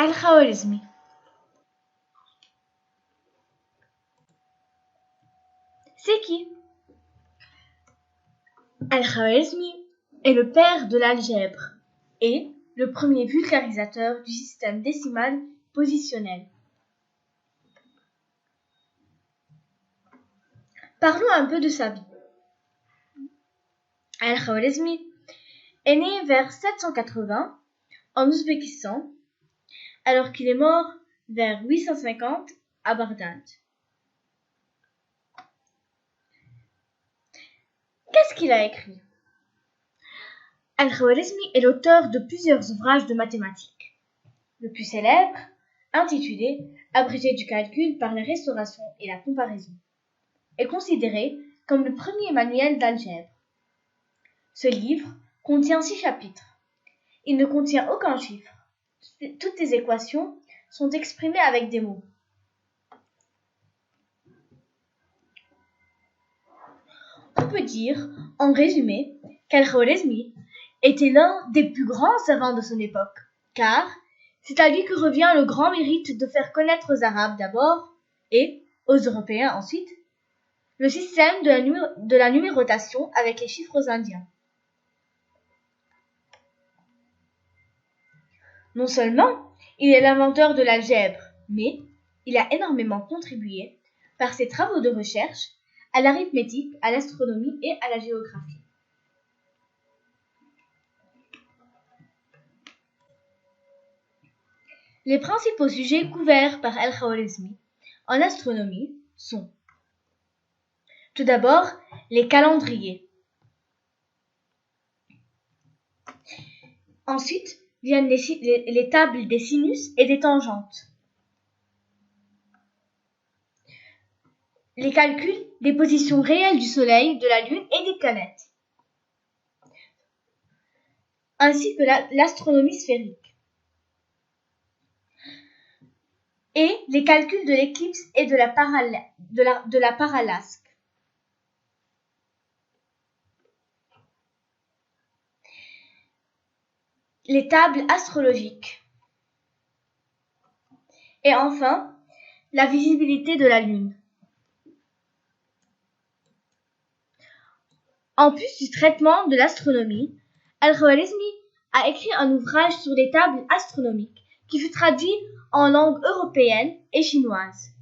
Al-Khwarizmi. C'est qui? Al-Khwarizmi est le père de l'algèbre et le premier vulgarisateur du système décimal positionnel. Parlons un peu de sa vie. Al-Khwarizmi est né vers 780 en Ouzbékistan, alors qu'il est mort vers 850 à Bagdad. Qu'est-ce qu'il a écrit? Al-Khwarizmi est l'auteur de plusieurs ouvrages de mathématiques. Le plus célèbre, intitulé « Abrégé du calcul par la restauration et la comparaison », est considéré comme le premier manuel d'algèbre. Ce livre contient 6 chapitres. Il ne contient aucun chiffre. Toutes les équations sont exprimées avec des mots. On peut dire, en résumé, qu'Al-Khwarizmi était l'un des plus grands savants de son époque, car c'est à lui que revient le grand mérite de faire connaître aux Arabes d'abord, et aux Européens ensuite, le système de la numérotation avec les chiffres indiens. Non seulement il est l'inventeur de l'algèbre, mais il a énormément contribué, par ses travaux de recherche, à l'arithmétique, à l'astronomie et à la géographie. Les principaux sujets couverts par Al-Khwarizmi en astronomie sont tout d'abord les calendriers. Ensuite viennent les tables des sinus et des tangentes. Les calculs des positions réelles du Soleil, de la Lune et des planètes, ainsi que l'astronomie sphérique, et les calculs de l'éclipse et de la paralasque. Les tables astrologiques. Et enfin, la visibilité de la Lune. En plus du traitement de l'astronomie, Al-Khwarizmi a écrit un ouvrage sur les tables astronomiques qui fut traduit en langue européenne et chinoise.